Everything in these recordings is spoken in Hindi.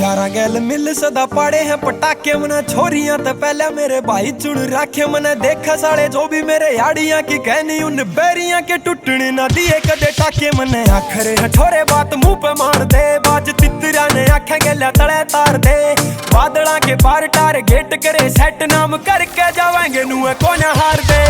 यारा गैल मिल सदा पाड़े हैं पटाखे मने छोरियां तो पहले मेरे भाई चुन राखे मने देखा साले जो भी मेरे याड़ियां की कहनी उन बैरियां के टुटने ना दिए कदे टाके मने आखरे हठोरे बात मुंह पे मार दे बाज तितरा ने आखे गैला तले तार दे बादला के पार टारगेट करे सेट नाम करके जावेंगे नुए कौन हार दे।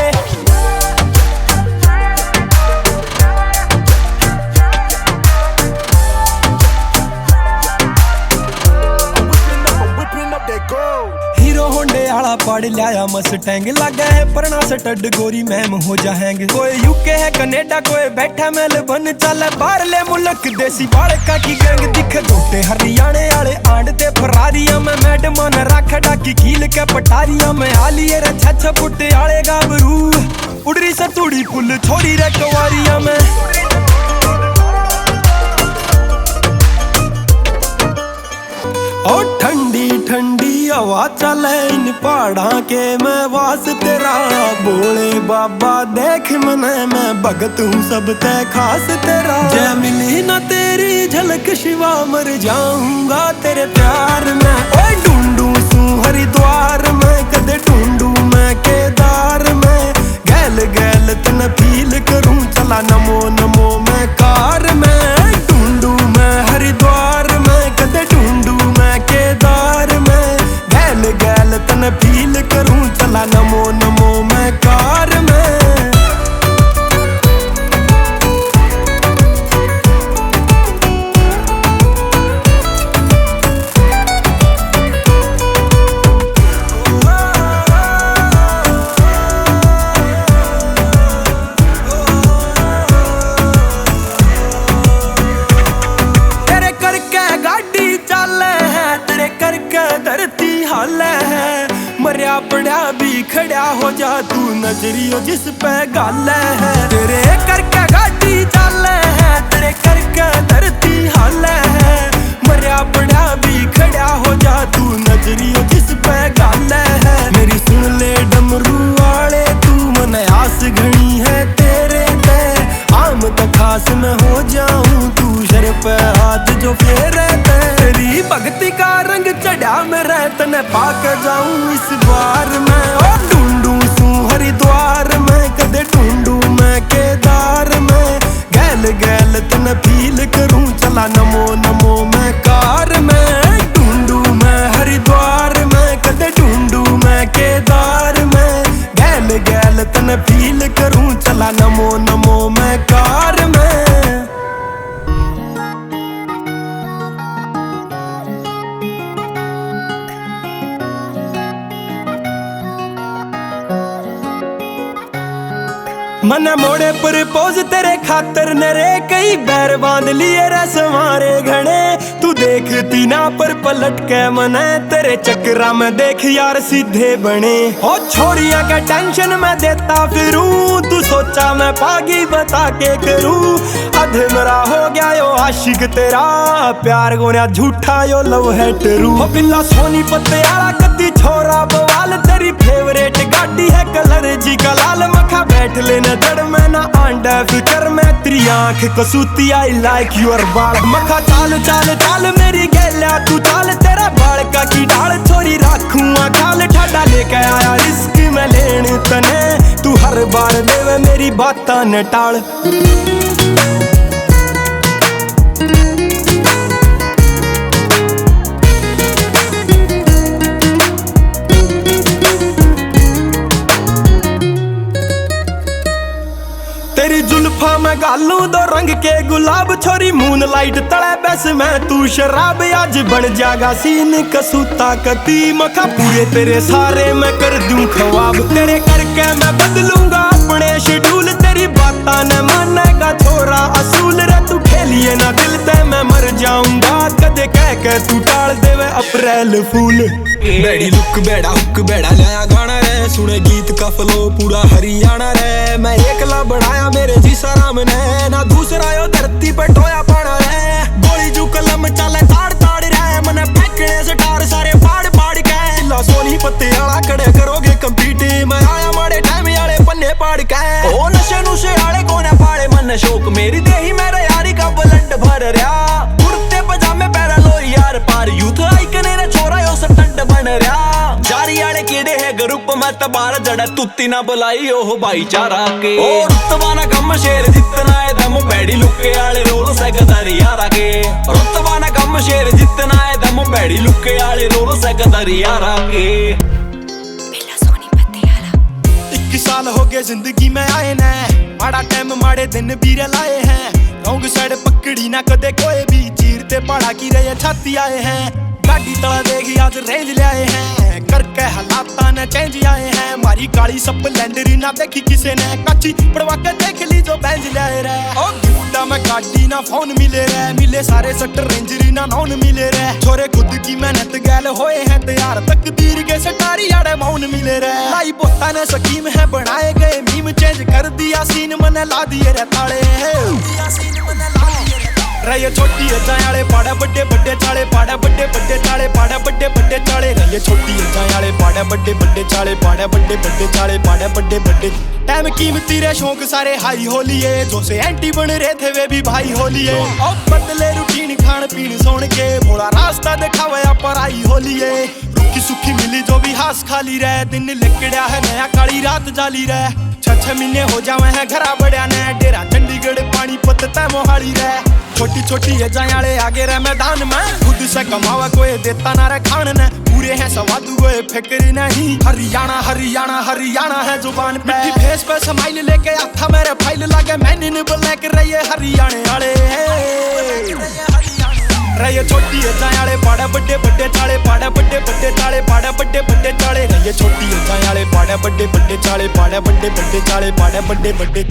हीरो होंडे आला पड़ लिया मस्टैंग लगा है परना स्टड गोरी मैम हो जाएंगे। कोई यूके है कनेडा कोई बैठा मेलबर्न चल बाहर ले मुल्क देसी बालका की गैंग दिख गोटे हरियाणे आले आंडते फरारियां में मैडम ने रख डाकी कील के पटारियां में आलिए रे छछ फुटे आले गाबरू उड़री सतुड़ी पुल छोड़ी रे कवारियां में। ओ ठंडी ठंडी हवा चले इन पहाड़ा के मैं वास तेरा बोले बाबा देख मने मैं भगत हूँ सब ते खास तेरा जय मिली ना तेरी झलक शिवा मर जाऊंगा तेरे प्यार में। ओए ढूंढू सू हरिद्वार में कदे ढूंढू मैं केदार में गैल गैल तन फील करूं चला नमो नमो मैं कार में ढूंढू मैं हरिद्वार में कदे ढूंढू मैं केदार में गैल गैल तन फील करूं चला नमो नमो मैं कार में। मरिया पड़ा भी खड़ा हो जा तू नजरियो जिस पे गाल है तेरे करके गाड़ी चल है तेरे करके धरती हाल है मरिया पड़ा भी खड़ा हो जा तू नजरियो जिस पे गाल है। मेरी सुन ले डमरू वाले तू मन आस घनी है तेरे ते आम तो खास में हो जाऊं तू शर पे हाथ जो फेरे तेरी भक्ति का रंग चढ़ा मेरा तने पाक जाऊं इस बार मैं। ओ ढूंढू सू हरिद्वार में कदे ढूंढू मैं केदार में गैल गैल तने फील करूं चला नमो नमो मैं कार में ढूंढू मैं हरिद्वार में कदे ढूंढू मैं केदार में गैल गैल तने फील करूं चला नमो नमो मैं कार में। मना मोड़े प्रपोज तेरे खातर नरे कई बैर बांध लिए रे सवारे घने तू देखती ना पर पलट के मने तेरे चक्रा में देख यार सीधे बने। ओ छोरियां का टेंशन मैं देता फिरूं तू सोचा मैं पागी बता के करूं अधे मरा हो गया यो आशिक तेरा प्यार गोनिया झूठा यो लव है टरू। ओ बिल्ला सोनी पत्ते आला कद्दी छोरा बवाल तेरी फेवरेट गाड़ी है कलर जी का लाल मखा बैठ लेना जड़ में ना आंडा फिकर में तेरी आंख कसूती आई लाइक योर बाल मखा चाल चाल चाल मेरी गैला तू चाल तेरा बाल का की डाल छोरी राखूंगा खाल ठाडा लेके आया रिस्क में लेने तने तू हर बार देवे मेरी बातां न टाल। तेरी जुल्फा में गालू दो रंग के गुलाब छोरी मून लाइट तले बस मैं तू शराब आज बन जागा सीन कसूता कती मखा पूरे तेरे सारे मैं कर दूं ख्वाब तेरे करके मैं बदलूंगा अपने शेड्यूल तेरी बातां न मानेगा छोरा असूल रे तू खेल लिए ना दिल ते मैं मर जाऊंगा, कदे कह के तू टाल देवे अप्रैल फूल। बैडी लुक बैडा हुक बैडा लाया गाना रे, सुने गीत का फ्लो पूरा हरियाणा रे। मैं एकला बनाया मेरे जी सराम ने, ना दूसरा यो धरती पे टोया पाना रे। गोली जू कलम चले ताड़ ताड़ रे, मने फेंकने से टार सारे फाड़ फाड़ के। ला सोनी पत्ते आला खड़े करोगे कंपीट, मैं आया माड़े टाइम आले पन्ने पाड़ के। ओ नशे नुशे आले कोने पाड़े मन शौक, मेरी देही मेरे यारी का बुलंड भर रहा। कुर्ते पजामे पैरा लो यार पार, यूथ आइकने ने छोरा यो सटंड बन रहा। जारी आले कीड़े है ग्रुप में तबार जड़ा, तुत्ती ना बुलाई ओह भाईचारा के। ओ रुतबाना कम शेर जितना है दम, बैडी लुके आले रोल से गदारी यारा के। रुतबाना कम शेर जितना है दम, बैडी लुके आले रोल से गदारी यारा के। 21 साल हो गए जिंदगी में आए ने, माड़ा टाइम माड़े दिन भी लाए हैं। रॉन्ग साइड पकड़ी ना कदे कोई भी, चीरते पड़ा की रहे छाती आए हैं। गाड़ी तला देगी आज रेंज ले आए हैं, करके हालाता ने चेंज आए हैं। मारी काली स्प्लेंडर ना देखी किसे ने, कच्ची पड़वा के देख ली जो बेंज ले आए रे। ओ गिफ्टा में गाड़ी ना फोन मिले रे, मिले सारे सट रेंजरी ना नॉन मिले रे। छोरे खुद की मेहनत गैल होए हैं तैयार, तकदीर के सटारी आड़े मौन मिले रे। लाई बोता ने स्कीम है बनाए गए मीम, चेंज कर दिया सीन मने ला दिए रे ताले। रहे छोटी जायाले पाड़ा बड्डे बड्डे चाले, पाड़ा बड्डे बड्डे चाले, पाड़ा बड्डे बड्डे चाले। रहे छोटी जायाले पाड़ा बड्डे बड्डे चाले, पाड़ा बड्डे बड्डे चाले, पाड़ा बड्डे बड्डे। टाइम कीमती रे शौक सारे हाई होलिए, जो से एंटी बन रहे थे वे भी भाई होलिए। अब बदले रूटीन खान पीन सोन के, भोला रास्ता दिखावे पर आई होलिए। रुखी सुखी मिली जो भी हास खाली रहे, दिन लिकड़ा है नया काली रात जाली रहे। 6 महीने हो जावे हैं घरा बड़िया ने, डेरा चंडीगढ़ पानीपत तय मोहाली रहे। छोटी छोटी जायाले आगे रहे मैदान में, खुद से कमावा कोई देता ना रे खान ने। पूरे हैं सवादू कोई फिक्र नहीं, हरियाणा हरियाणा हरियाणा है जुबान पे। मिट्टी फेस पे स्माइल लेके आता मेरे फाइल लागे, मैंने नहीं बोले कर रही है हरियाणे वाले। रहे छोटी जायाले पाड़ा बड्डे बड्डे चाले, पाड़ा बड्डे बड्डे चाले, पाड़ा बड्डे बड्डे चाले। रहे छोटी जायाले पाड़ा बड्डे बड्डे चाले, पाड़ा बड्डे बड्डे चाले, पाड़ा बड्डे बड्डे।